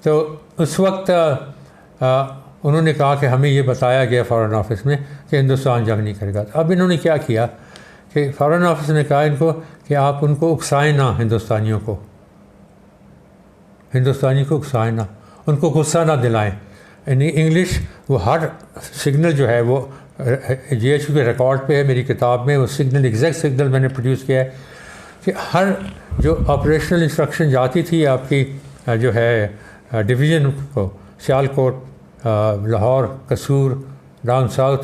तो उस वक्त उन्होंने कहा कि हमें ये बताया गया फ़ॉरेन ऑफिस में कि हिंदुस्तान जंग नहीं करेगा। तो अब इन्होंने क्या किया कि फ़ॉरेन ऑफिस ने कहा इनको कि आप उनको उकसाएं ना, हिंदुस्तानी को उकसाएं ना, उनको गुस्सा ना दिलाएं। इन इंग्लिश वो हर सिग्नल जो है वो GHQ के रिकॉर्ड पे है, मेरी किताब में वो सिग्नल, एग्जैक्ट सिग्नल मैंने प्रोड्यूस किया है कि हर जो ऑपरेशनल इंस्ट्रक्शन जाती थी आपकी जो है डिवीज़न को, सियालकोट, लाहौर, कसूर, डाउन साउथ,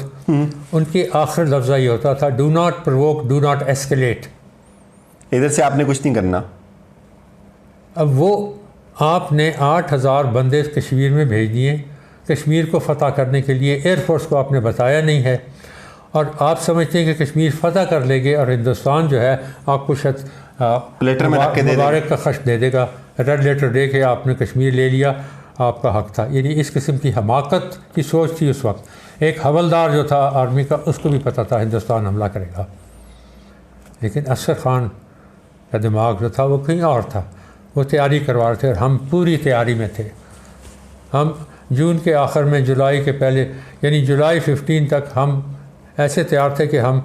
उनके आखिर लफ्ज़ ये होता था, do not provoke, do not escalate. इधर से आपने कुछ नहीं करना। अब वो आपने 8000 बंदे कश्मीर में भेज दिए, कश्मीर को फ़तह करने के लिए। एयरफोर्स को आपने बताया नहीं है और आप समझते हैं कि कश्मीर फ़तह कर लेंगे और हिंदुस्तान जो है आपको शायद लेटर में रख के मुबारक का खश दे देगा, रेड लेटर दे के आपने कश्मीर ले लिया, आपका हक था। यानी इस किस्म की हमाकत की सोच थी उस वक्त। एक हवलदार जो था आर्मी का, उसको भी पता था हिंदुस्तान हमला करेगा, लेकिन असगर खान का दिमाग जो था वो कहीं और था। वो तैयारी करवा रहे थे और हम पूरी तैयारी में थे। हम जून के आखिर में, जुलाई के पहले, यानी जुलाई 15 तक हम ऐसे तैयार थे कि हम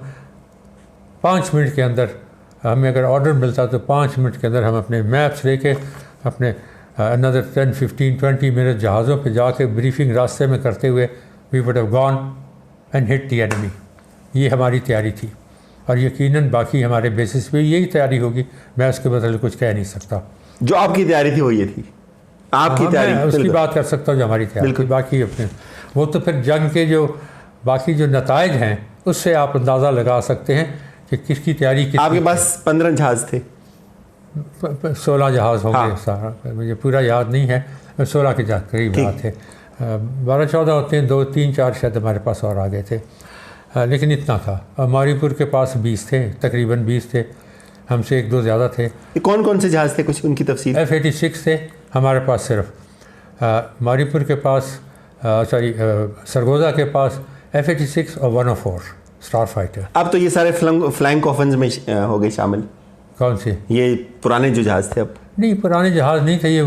5 मिनट के अंदर, हमें अगर ऑर्डर मिलता तो 5 मिनट के अंदर हम अपने मैप्स लेके अपने अनदर 10, 15, 20 मिनट जहाज़ों पे जाके ब्रीफिंग रास्ते में करते हुए we would have gone and hit the enemy. ये हमारी तैयारी थी और यकीनन बाकी हमारे बेसिस पे यही तैयारी होगी। मैं उसके बदले कुछ कह नहीं सकता। जो आपकी तैयारी थी वो ये थी, आपकी तैयारी। मैं उसकी बात कर सकता हूँ जो हमारी तैयारी थी। बाकी अपने वो तो फिर जंग के जो बाकी जो नताइज हैं उससे आप अंदाज़ा लगा सकते हैं कि किसकी तैयारी किसकी। आपके पास 15 जहाज़ थे? 16 जहाज़ होंगे। सारा मुझे पूरा याद नहीं है, 16 के करीब याद थे। 12-14 होते हैं, 2, 3, 4 शायद हमारे पास और आ गए थे, लेकिन इतना था। मारीपुर के पास 20 थे, तकरीबन 20 थे, हमसे 1-2 ज़्यादा थे। कौन कौन से जहाज़ थे, कुछ उनकी तफसील? F-86 थे हमारे पास सिर्फ। मारीपुर के पास सरगोजा के पास F-86 और 104 स्टार फाइटर। अब तो ये सारे फ्लाइंग कॉफन्स में हो गए शामिल। कौन से? ये पुराने जो जहाज़ थे। अब नहीं, पुराने जहाज़ नहीं थे, ये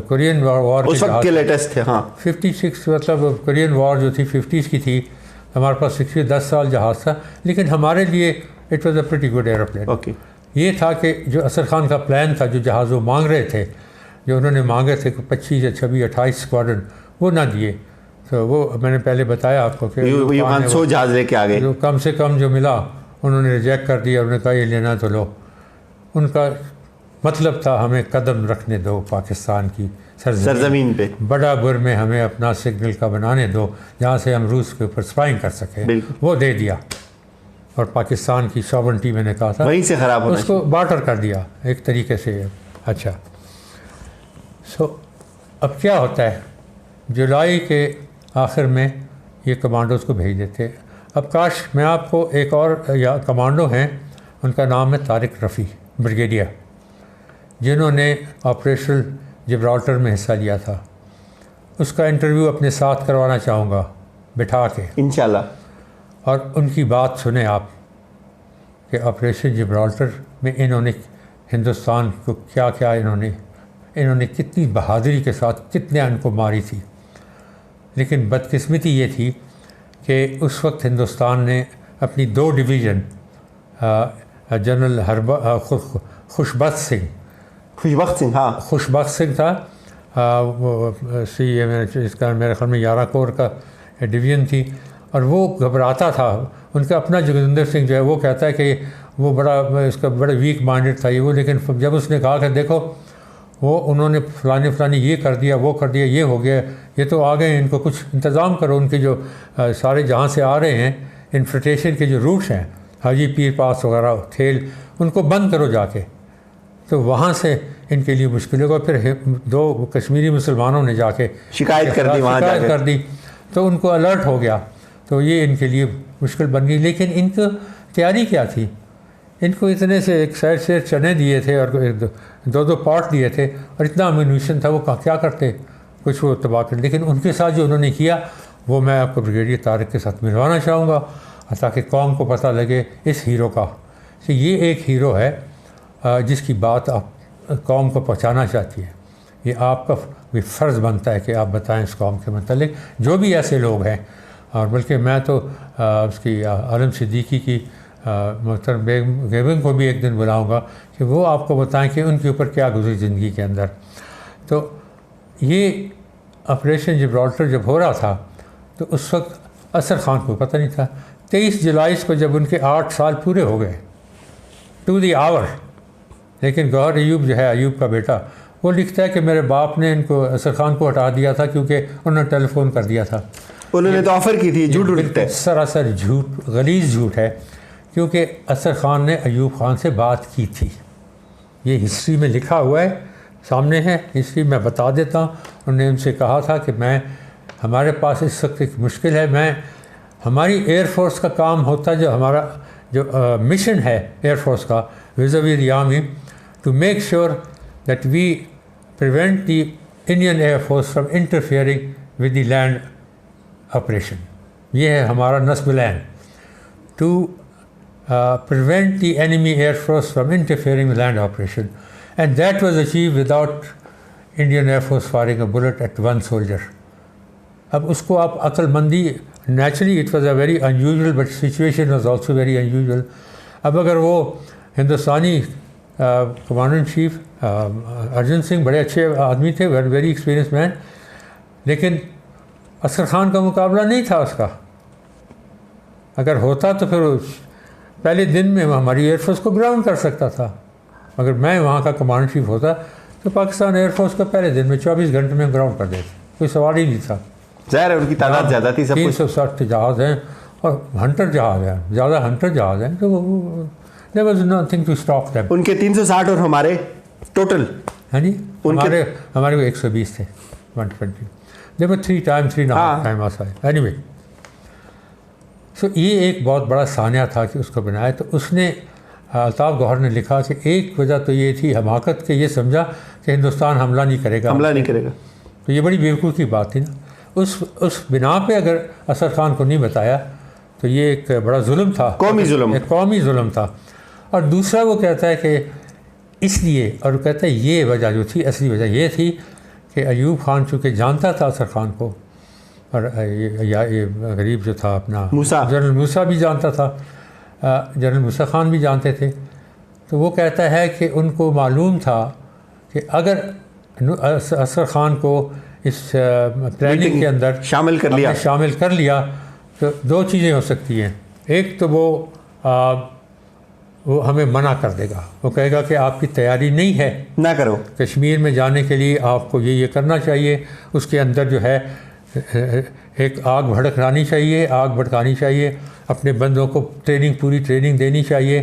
कोरियन वॉर उस वक्त के लेटेस्ट थे। हाँ, 56 मतलब कोरियन वॉर जो थी 50s की थी। हमारे पास 10 साल जहाज़ था, लेकिन हमारे लिए it was a pretty good airplane. Okay. ये था कि जो असर खान का प्लान था, जो जहाज़ वो मांग रहे थे, जो उन्होंने मांगे थे कि 25 या 26, 28 स्क्वाड्रन, वो ना दिए। तो वो मैंने पहले बताया आपको कि 500 जहाज़ लेके आ गए। जो कम से कम जो मिला उन्होंने रिजेक्ट कर दिया। उन्होंने कहा ये लेना तो लो। उनका मतलब था हमें कदम रखने दो पाकिस्तान की सरजमीन पे, बड़ा बुर में हमें अपना सिग्नल का बनाने दो जहाँ से हम रूस के ऊपर स्पाइंग कर सकें। वो दे दिया और पाकिस्तान की सॉवरेंटी मैंने कहा था वहीं से ख़राब होना, उसको बार्टर कर दिया एक तरीके से। अच्छा, अब क्या होता है, जुलाई के आखिर में ये कमांडोज़ को भेज देते। अब काश मैं आपको एक और कमांडो हैं, उनका नाम है तारिक रफ़ी ब्रिगेडियर, जिन्होंने ऑपरेशन जिब्राल्टर में हिस्सा लिया था। उसका इंटरव्यू अपने साथ करवाना चाहूँगा बिठा के इंशाल्लाह, और उनकी बात सुने आप कि ऑपरेशन जिब्राल्टर में इन्होंने हिंदुस्तान को क्या क्या इन्होंने कितनी बहादुरी के साथ कितने उनको मारी थी। लेकिन बदकिस्मती ये थी कि उस वक्त हिंदुस्तान ने अपनी 2 डिवीज़न जनरल खुशबख्त सिंह, हाँ खुशबख्त सिंह था, इसका मेरे ख्याल में 11 कोर का डिवीज़न थी, और वो घबराता था। उनका अपना जोगिंदर सिंह जो है वो कहता है कि वो बड़ा वीक माइंडेड था ये वो। लेकिन जब उसने कहा कि देखो वो उन्होंने फलानी ये कर दिया, वो कर दिया, ये हो गया, ये तो आ गए, इनको कुछ इंतज़ाम करो, उनके जो सारे जहाँ से आ रहे हैं इन्फिल्ट्रेशन के जो रूट्स हैं, हाजी पीर पास वगैरह थेल, उनको बंद करो जाके। तो वहाँ से इनके लिए मुश्किल होगा। फिर 2 कश्मीरी मुसलमानों ने जाके शिकायत कर दी, तो उनको अलर्ट हो गया, तो ये इनके लिए मुश्किल बन गई। लेकिन इनको तैयारी क्या थी, इनको इतने से एक साइड से चने दिए थे और 2 पॉट दिए थे और इतना अम्यूनिशन था, वो क्या करते, कुछ वो तबाह कर। लेकिन उनके साथ जो उन्होंने किया वो मैं आपको ब्रिगेडियर तारिक के साथ मिलवाना चाहूँगा, ताकि कौम को पता लगे इस हीरो का कि ये एक हीरो है जिसकी बात आप कौम को पहुँचाना चाहती है। ये आपका भी फ़र्ज़ बनता है कि आप बताएं इस कौम के मतलब जो भी ऐसे लोग हैं। और बल्कि मैं तो उसकी आलम सिद्दीकी की मोहतरम बेगम को भी एक दिन बुलाऊंगा कि वो आपको बताएं कि उनके ऊपर क्या गुजरी ज़िंदगी के अंदर। तो ये ऑपरेशन जिब्राल्टर जब हो रहा था तो उस वक्त असर ख़ान को पता नहीं था। 23 जुलाई को जब उनके 8 साल पूरे हो गए टू दी आवर, लेकिन गौहर अयूब जो है अयूब का बेटा, वो लिखता है कि मेरे बाप ने इनको असर ख़ान को हटा दिया था क्योंकि उन्होंने टेलीफोन कर दिया था। उन्होंने तो ऑफ़र की थी, झूठ लिखता है, सरासर झूठ, गलीज़ झूठ है, क्योंकि असर ख़ान ने अयूब ख़ान से बात की थी। ये हिस्ट्री में लिखा हुआ है, सामने है हिस्ट्री, मैं बता देता हूँ। उन्होंने उनसे कहा था कि हमारे पास इस वक्त एक मुश्किल है, हमारी एयरफोर्स का काम होता है, जो हमारा जो मिशन है एयरफोर्स का vis-a-vis the army, to make sure that we prevent the Indian air force from interfering with the land operation. ये है हमारा नस्ब land, to prevent the enemy air force from interfering with land operation, and that was achieved without Indian Air Force firing a bullet at one soldier. अब उसको आप अक्लमंदी, naturally it was a very unusual but situation was also very unusual. अब अगर वो हिंदुस्तानी commander in chief Arjan Singh बड़े अच्छे आदमी थे, वेरी एक्सपीरियंस मैन, लेकिन असर ख़ान का मुकाबला नहीं था उसका। अगर होता तो फिर पहले दिन में हमारी एयरफोर्स को ग्राउंड कर सकता था। अगर मैं वहाँ का कमांडर चीफ होता तो पाकिस्तान एयरफोर्स को पहले दिन में 24 घंटे में ग्राउंड कर देते, कोई सवाल ही नहीं था। ज़ाहिर है उनकी तादाद ज़्यादा थी, सब 360 जहाज़ हैं और हंटर जहाज़ हैं, ज़्यादा हंटर जहाज़ हैं, तो there was nothing to stop them. उनके 360 और हमारे टोटल, हाँ जी, हमारे को 120 थे, 120। देयर वर 3 टाइम आसाई। एनीवे, तो ये एक बहुत बड़ा सानिया था कि उसको बनाया। तो उसने अल्ताफ़ गौहर ने लिखा कि एक वजह तो ये थी हमाकत के, ये समझा कि हिंदुस्तान हमला नहीं करेगा। तो ये बड़ी बेवकूफ़ी की बात थी ना। उस बिना पे अगर असर ख़ान को नहीं बताया तो ये एक बड़ा जुल्म था, कौमी जुल्म था। और दूसरा वो कहता है कि इसलिए, और कहता है ये वजह जो थी, असली वजह ये थी कि अयूब ख़ान चूँकि जानता था असर ख़ान को, और ये गरीब जो था अपना जनरल मूसा भी जानता था, जनरल मूसा ख़ान भी जानते थे। तो वो कहता है कि उनको मालूम था कि अगर असर ख़ान को इस प्लानिंग के अंदर शामिल कर लिया तो दो चीज़ें हो सकती हैं। एक तो वो हमें मना कर देगा, वो कहेगा कि आपकी तैयारी नहीं है, ना करो, कश्मीर में जाने के लिए आपको ये करना चाहिए। उसके अंदर जो है एक आग भड़कानी चाहिए, अपने बंदों को पूरी ट्रेनिंग देनी चाहिए,